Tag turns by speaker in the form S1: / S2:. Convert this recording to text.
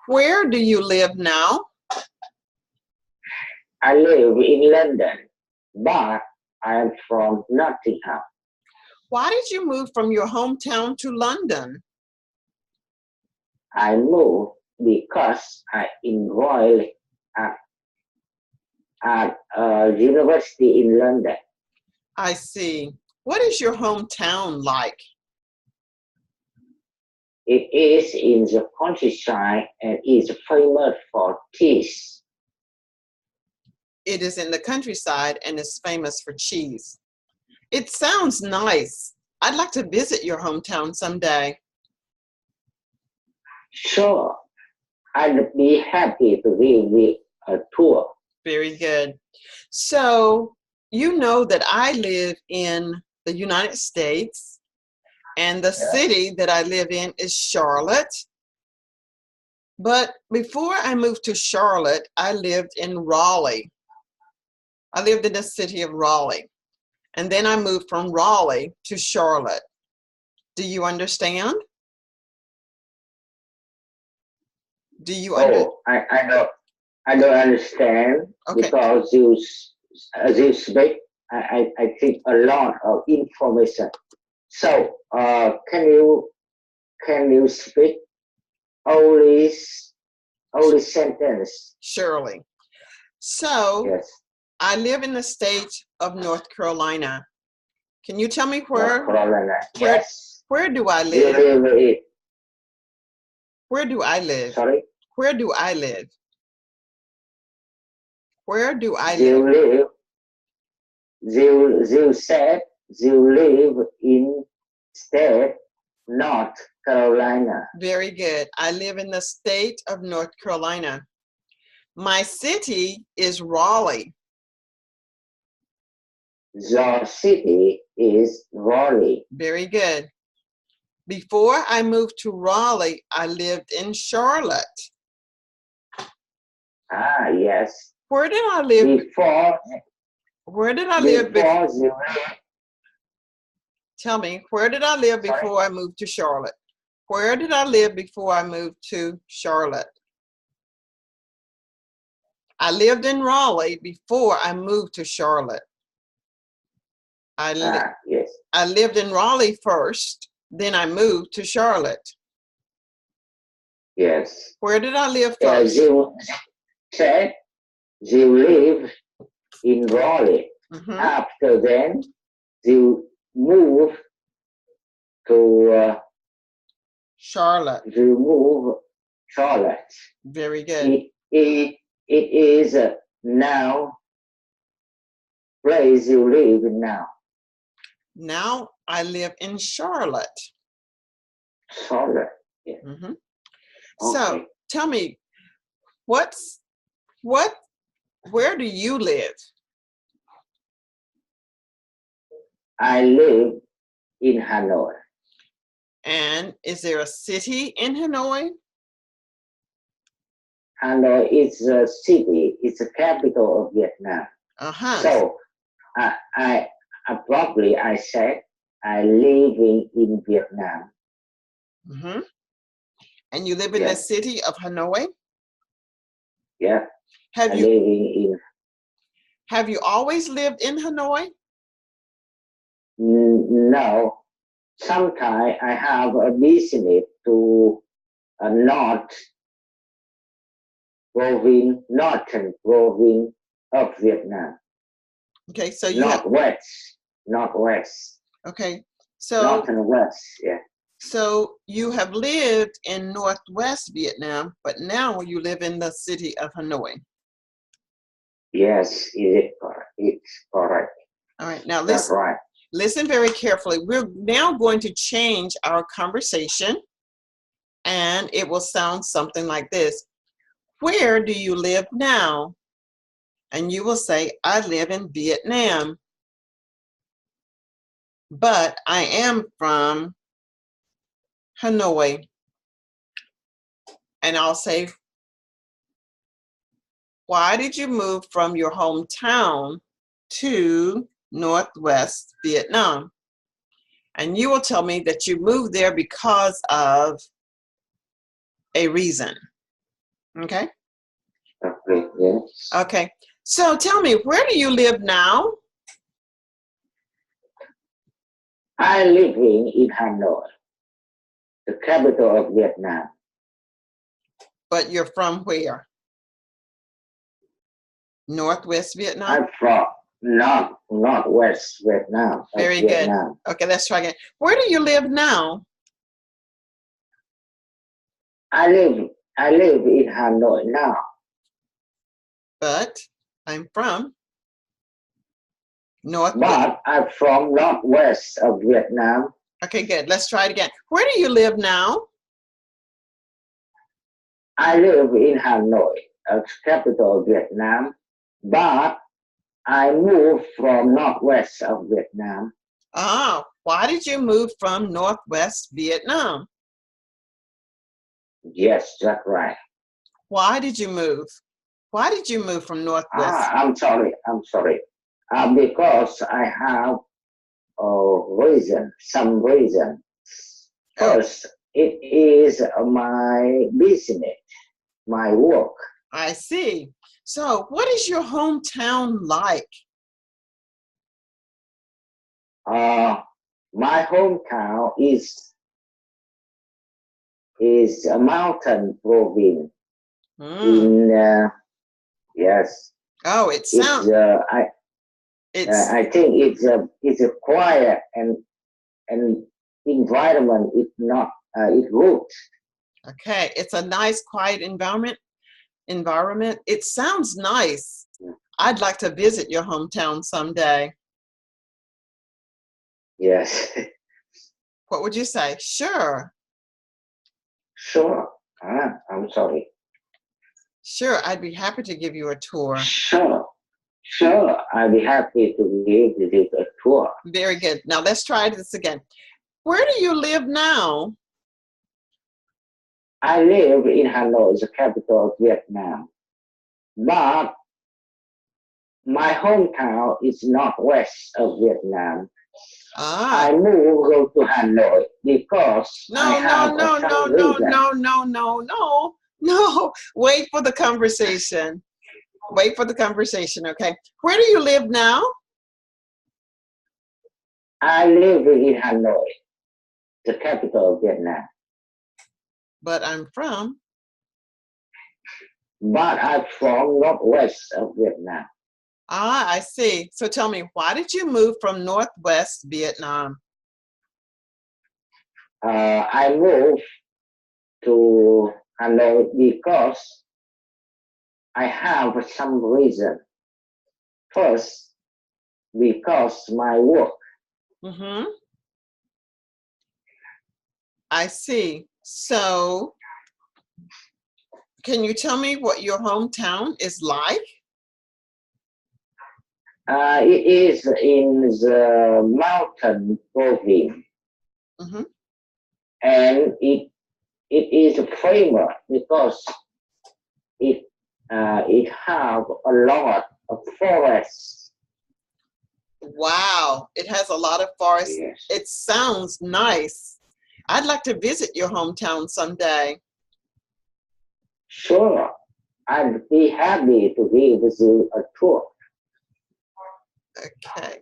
S1: Where do you live now?
S2: I live in London, but I am from Nottingham.
S1: Why did you move from your hometown to London?
S2: I moved because I enrolled at a university in London.
S1: I see. What is your hometown like?
S2: It is in the countryside and is famous for cheese.
S1: It is in the countryside and is famous for cheese. It sounds nice. I'd like to visit your hometown someday.
S2: Sure, I'd be happy to give you a tour.
S1: Very good. So, you know that I live in the United States, and the city that I live in is Charlotte. But before I moved to Charlotte, I lived in Raleigh. I lived in the city of Raleigh. And then I moved from Raleigh to Charlotte. Do you understand? Do you understand?
S2: I don't understand.
S1: Okay.
S2: Because as you speak, I think a lot of information. So can you speak only sentence?
S1: Surely. So
S2: Yes.
S1: I live in the state of North Carolina. Can you tell me where?
S2: North Carolina. Yes.
S1: Where do I
S2: You
S1: live?
S2: live in.
S1: Where do I live?
S2: Sorry.
S1: Where do I live? Where do I
S2: live? You said you live in state North Carolina.
S1: Very good. I live in the state of North Carolina. My city is Raleigh.
S2: Your city is Raleigh.
S1: Very good. Before I moved to Raleigh, I lived in Charlotte.
S2: Ah, yes.
S1: Where did I live? Where did I live before? Tell me, where did I live before I moved to Charlotte? Where did I live before I moved to Charlotte? I lived in Raleigh before I moved to Charlotte.
S2: Yes.
S1: I lived in Raleigh first, then I moved to Charlotte.
S2: Yes.
S1: Where did I live first?
S2: You said you live in Raleigh.
S1: Mm-hmm.
S2: After then, you move to
S1: Charlotte.
S2: You move Charlotte.
S1: Very good.
S2: It is now place you live now.
S1: Now I live in Charlotte.
S2: Charlotte. Yeah.
S1: Mm-hmm.
S2: Okay.
S1: So tell me, where do you live?
S2: I live in Hanoi.
S1: And is there a city in Hanoi?
S2: Hanoi is a city. It's the capital of Vietnam.
S1: Uh-huh.
S2: So I said I live in Vietnam.
S1: Mm-hmm. And you live in the city of Hanoi?
S2: Yeah.
S1: Have you always lived in Hanoi?
S2: No. Sometimes I have a business to northern province of Vietnam.
S1: Okay, so you
S2: Northwest.
S1: Okay, so
S2: North and west, yeah.
S1: So you have lived in Northwest Vietnam, but now you live in the city of Hanoi.
S2: Yes, it's correct.
S1: All right, now
S2: That's right.
S1: Listen very carefully. We're now going to change our conversation, and it will sound something like this. Where do you live now? And you will say, I live in Vietnam, but I am from Hanoi. And I'll say, why did you move from your hometown to Northwest Vietnam? And you will tell me that you moved there because of a reason. Okay?
S2: Okay, yes.
S1: Okay. So tell me, where do you live now?
S2: I live in Hanoi, the capital of Vietnam.
S1: But you're from where? Northwest Vietnam?
S2: I'm from northwest Vietnam.
S1: Very good.
S2: Vietnam.
S1: Okay, let's try again. Where do you live now?
S2: I live in Hanoi now.
S1: But I'm from Northwest.
S2: But I'm from northwest of Vietnam.
S1: Okay, good. Let's try it again. Where do you live now?
S2: I live in Hanoi, the capital of Vietnam. But I moved from northwest of Vietnam.
S1: Ah, why did you move from Northwest Vietnam?
S2: Yes, that's right.
S1: Why did you move? Why did you move from Northwest?
S2: I'm sorry. Because I have some reason. First, it is my business, my work.
S1: I see. So what is your hometown like?
S2: My hometown is a mountain province in yes.
S1: Oh, it sounds.
S2: I think it's a quiet and environment. It's not it good.
S1: Okay, it's a nice, quiet environment. It sounds nice. I'd like to visit your hometown someday.
S2: Yes.
S1: What would you say? Sure.
S2: Sure. I'm sorry.
S1: Sure, I'd be happy to give you a tour.
S2: Sure. I'd be happy to give you a tour.
S1: Very good. Now let's try this again. Where do you live now?
S2: I live in Hanoi, the capital of Vietnam. But my hometown is northwest of Vietnam. I moved to Hanoi because
S1: No. Wait for the conversation. Okay. Where do you live now?
S2: I live in Hanoi, the capital of Vietnam.
S1: But I'm from
S2: northwest of Vietnam.
S1: I see. So tell me, why did you move from Northwest Vietnam?
S2: I moved to Hanoi because I have some reason. First, because my work.
S1: I see. So, can you tell me what your hometown is like?
S2: It is in the mountain province. And it is famous because it have a lot of forests.
S1: Wow, it has a lot of forests.
S2: Yes.
S1: It sounds nice. I'd like to visit your hometown someday.
S2: Sure, I'd be happy to give you a tour.
S1: Okay.